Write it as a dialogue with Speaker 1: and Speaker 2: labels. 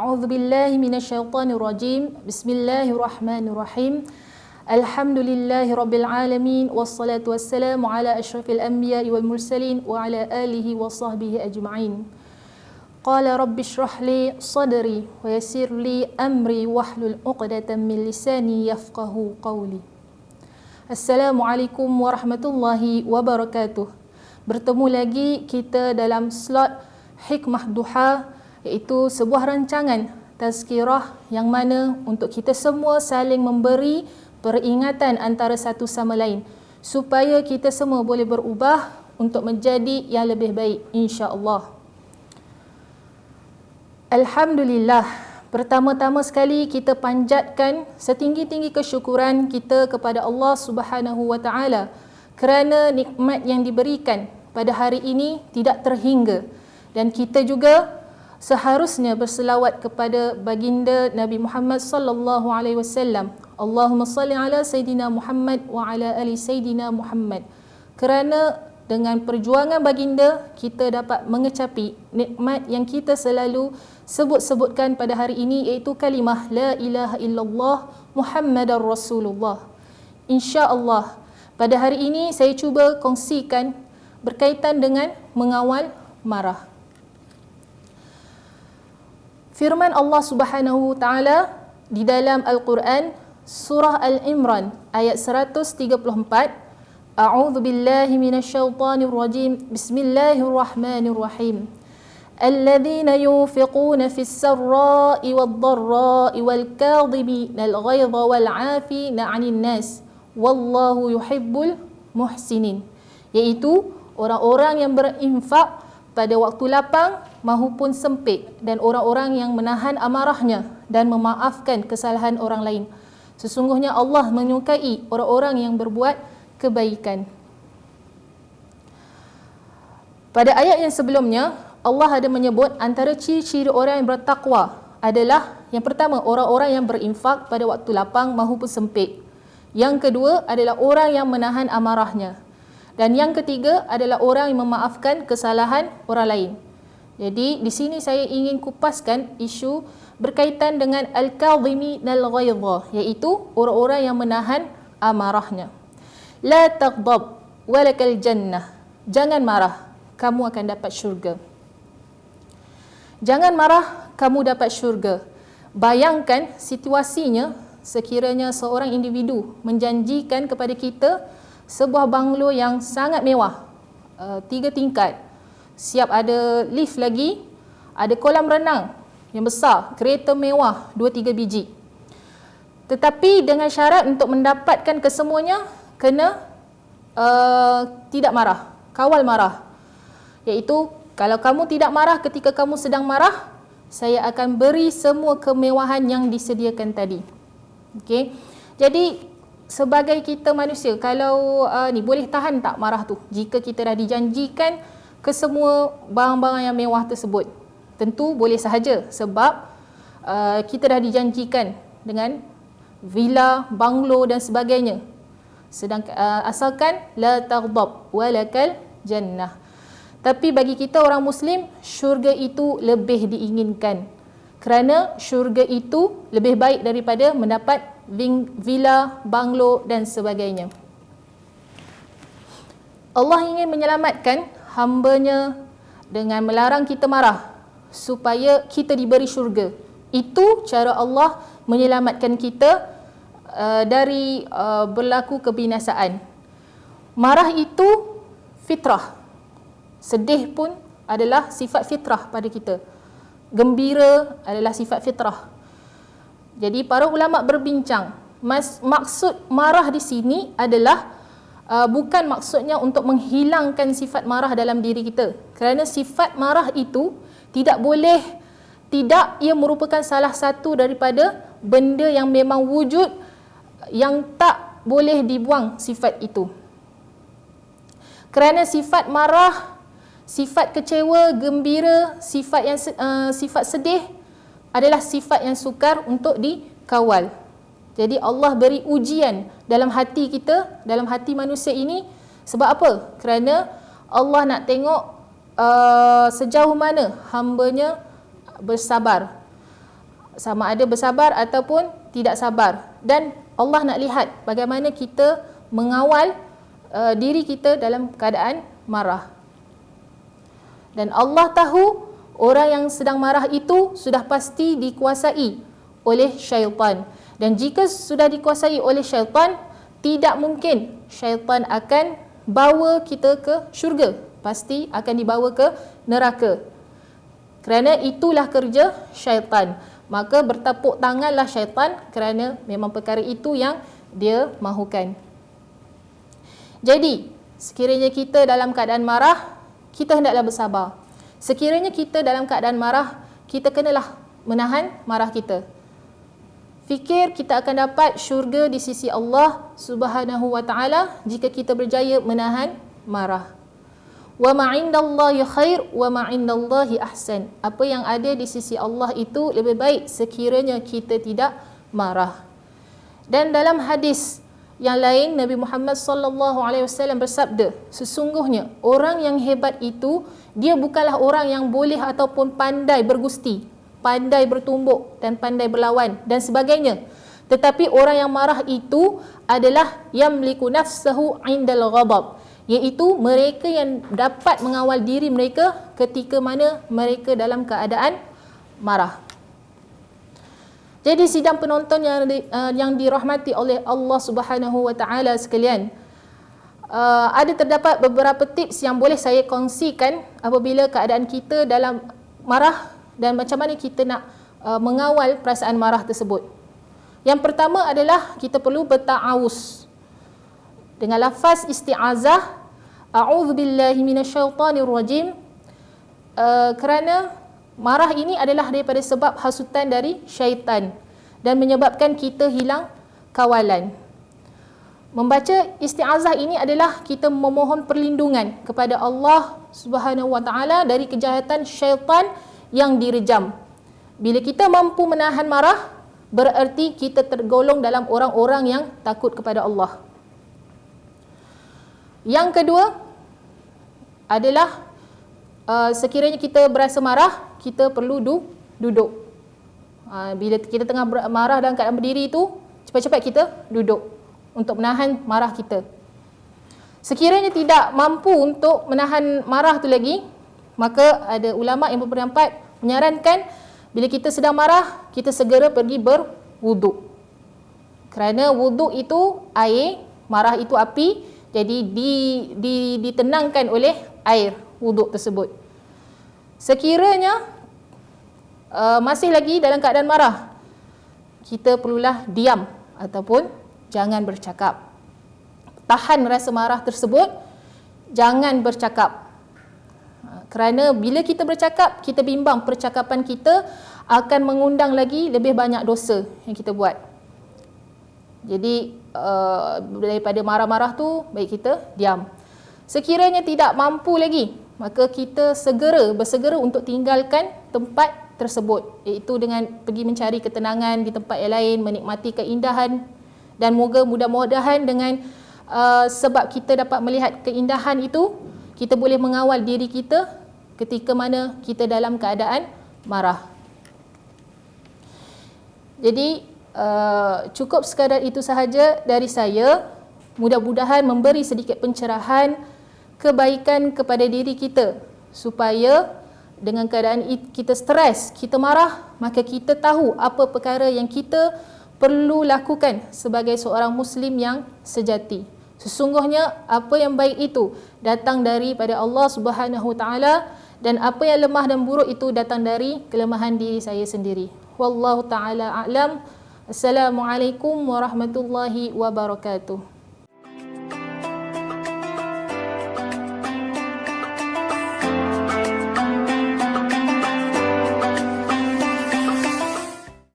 Speaker 1: A'udzu billahi minasyaitonir rajim. Bismillahirrahmanirrahim. Alhamdulillahi rabbil alamin wassalatu wassalamu ala asyrafil anbiya'i wal mursalin wa ala alihi wa sahbihi ajma'in. Qala rabbi shrah li sadri wa yassir li amri wahlul 'uqdatam min lisani yafqahu qawli. Assalamualaikum warahmatullahi wabarakatuh. Bertemu lagi kita dalam slot Hikmah Duha, iaitu sebuah rancangan tazkirah yang mana untuk kita semua saling memberi peringatan antara satu sama lain supaya kita semua boleh berubah untuk menjadi yang lebih baik, insya-Allah. Alhamdulillah, pertama-tama sekali kita panjatkan setinggi-tinggi kesyukuran kita kepada Allah Subhanahu wa taala kerana nikmat yang diberikan pada hari ini tidak terhingga, dan kita juga seharusnya berselawat kepada baginda Nabi Muhammad sallallahu alaihi wasallam. Allahumma salli ala sayidina Muhammad wa ala ali sayidina Muhammad. Kerana dengan perjuangan baginda kita dapat mengecapi nikmat yang kita selalu sebut-sebutkan pada hari ini, iaitu kalimah la ilaha illallah Muhammadar Rasulullah. Insya-Allah pada hari ini saya cuba kongsikan berkaitan dengan mengawal marah. Firman Allah Subhanahu wa taala di dalam Al-Quran surah Al-Imran ayat 134, A'udzu billahi minasyaitonir rajim. Bismillahirrahmanirrahim. Alladzina yunfiquna fis sarra'i wad-dharra'i wal kadhiminal ghaidha wal 'afina 'anil nas wallahu yuhibbul muhsinin. Iaitu orang-orang yang berinfak pada waktu lapang maupun sempit, dan orang-orang yang menahan amarahnya dan memaafkan kesalahan orang lain. Sesungguhnya Allah menyukai orang-orang yang berbuat kebaikan. Pada ayat yang sebelumnya, Allah ada menyebut antara ciri-ciri orang yang bertakwa adalah yang pertama, orang-orang yang berinfak pada waktu lapang maupun sempit. Yang kedua adalah orang yang menahan amarahnya. Dan yang ketiga adalah orang yang memaafkan kesalahan orang lain. Jadi di sini saya ingin kupaskan isu berkaitan dengan al-kadhiminal ghaidha, iaitu orang-orang yang menahan amarahnya. La taghdab walakal jannah. Jangan marah, kamu akan dapat syurga. Jangan marah, kamu dapat syurga. Bayangkan situasinya sekiranya seorang individu menjanjikan kepada kita sebuah banglo yang sangat mewah, 3 tingkat, siap ada lift lagi, ada kolam renang yang besar, kereta mewah 2-3 biji. Tetapi dengan syarat untuk mendapatkan kesemuanya kena tidak marah, kawal marah. Iaitu kalau kamu tidak marah ketika kamu sedang marah, saya akan beri semua kemewahan yang disediakan tadi. Okey. Jadi sebagai kita manusia, kalau ni boleh tahan tak marah tu jika kita dah dijanjikan ke semua barang-barang yang mewah tersebut? Tentu boleh sahaja, sebab kita dah dijanjikan dengan villa, banglo dan sebagainya. Sedangkan asalkan la taghdab walakal jannah. Tapi bagi kita orang Muslim, syurga itu lebih diinginkan, kerana syurga itu lebih baik daripada mendapat villa, banglo dan sebagainya. Allah ingin menyelamatkan hamba-Nya dengan melarang kita marah supaya kita diberi syurga. Itu cara Allah menyelamatkan kita dari berlaku kebinasaan. Marah itu fitrah. Sedih pun adalah sifat fitrah pada kita. Gembira adalah sifat fitrah. Jadi para ulama berbincang, maksud marah di sini adalah bukan maksudnya untuk menghilangkan sifat marah dalam diri kita. Kerana sifat marah itu ia merupakan salah satu daripada benda yang memang wujud, yang tak boleh dibuang sifat itu. Kerana sifat marah, sifat kecewa, gembira, sifat sedih adalah sifat yang sukar untuk dikawal. Jadi Allah beri ujian dalam hati kita, dalam hati manusia ini. Sebab apa? Kerana Allah nak tengok sejauh mana hamba-Nya bersabar. sama ada bersabar ataupun tidak sabar. Dan Allah nak lihat bagaimana kita mengawal diri kita dalam keadaan marah. Dan Allah tahu orang yang sedang marah itu sudah pasti dikuasai oleh syaitan. Dan jika sudah dikuasai oleh syaitan, tidak mungkin syaitan akan bawa kita ke syurga. Pasti akan dibawa ke neraka. Kerana itulah kerja syaitan. Maka bertepuk tanganlah syaitan kerana memang perkara itu yang dia mahukan. Jadi, sekiranya kita dalam keadaan marah, kita hendaklah bersabar. Sekiranya kita dalam keadaan marah, kita kenalah menahan marah kita. Fikir kita akan dapat syurga di sisi Allah Subhanahu wa taala jika kita berjaya menahan marah. Wa ma 'indallahi khair wa ma 'indallahi ahsan. Apa yang ada di sisi Allah itu lebih baik sekiranya kita tidak marah. Dan dalam hadis yang lain, Nabi Muhammad sallallahu alaihi wasallam bersabda, sesungguhnya orang yang hebat itu dia bukanlah orang yang boleh ataupun pandai bergusti, pandai bertumbuk dan pandai berlawan dan sebagainya. Tetapi orang yang marah itu adalah yamliku nafsahu 'indal ghadab, iaitu mereka yang dapat mengawal diri mereka ketika mana mereka dalam keadaan marah. Jadi sidang penonton yang dirahmati oleh Allah Subhanahu wa taala sekalian, ada terdapat beberapa tips yang boleh saya kongsikan apabila keadaan kita dalam marah dan macam mana kita nak mengawal perasaan marah tersebut. Yang pertama adalah kita perlu berta'awuz dengan lafaz isti'azah, a'udzubillahi minasyaitonirrajim, kerana marah ini adalah daripada sebab hasutan dari syaitan dan menyebabkan kita hilang kawalan. Membaca isti'azah ini adalah kita memohon perlindungan kepada Allah Subhanahu wa taala dari kejahatan syaitan yang direjam. Bila kita mampu menahan marah, bererti kita tergolong dalam orang-orang yang takut kepada Allah. Yang kedua adalah sekiranya kita berasa marah, kita perlu duduk. Bila kita tengah marah dalam keadaan berdiri itu, cepat-cepat kita duduk untuk menahan marah kita. Sekiranya tidak mampu untuk menahan marah tu lagi, maka ada ulama yang berpendapat menyarankan bila kita sedang marah, kita segera pergi berwuduk. Kerana wuduk itu air, marah itu api, jadi ditenangkan oleh air wuduk tersebut. Sekiranya masih lagi dalam keadaan marah, kita perlulah diam ataupun jangan bercakap. Tahan rasa marah tersebut, jangan bercakap. Kerana bila kita bercakap, kita bimbang percakapan kita akan mengundang lagi lebih banyak dosa yang kita buat. Jadi daripada marah-marah tu, baik kita diam. Sekiranya tidak mampu lagi, maka kita bersegera untuk tinggalkan tempat tersebut, iaitu dengan pergi mencari ketenangan di tempat yang lain, menikmati keindahan, dan mudah-mudahan dengan sebab kita dapat melihat keindahan itu, kita boleh mengawal diri kita ketika mana kita dalam keadaan marah. Jadi cukup sekadar itu sahaja dari saya. Mudah-mudahan memberi sedikit pencerahan, kebaikan kepada diri kita, supaya dengan keadaan kita stres, kita marah, maka kita tahu apa perkara yang kita perlu lakukan sebagai seorang Muslim yang sejati. Sesungguhnya apa yang baik itu datang daripada Allah Subhanahu Taala, dan apa yang lemah dan buruk itu datang dari kelemahan diri saya sendiri. Wallahu taala a'lam. Assalamualaikum warahmatullahi wabarakatuh.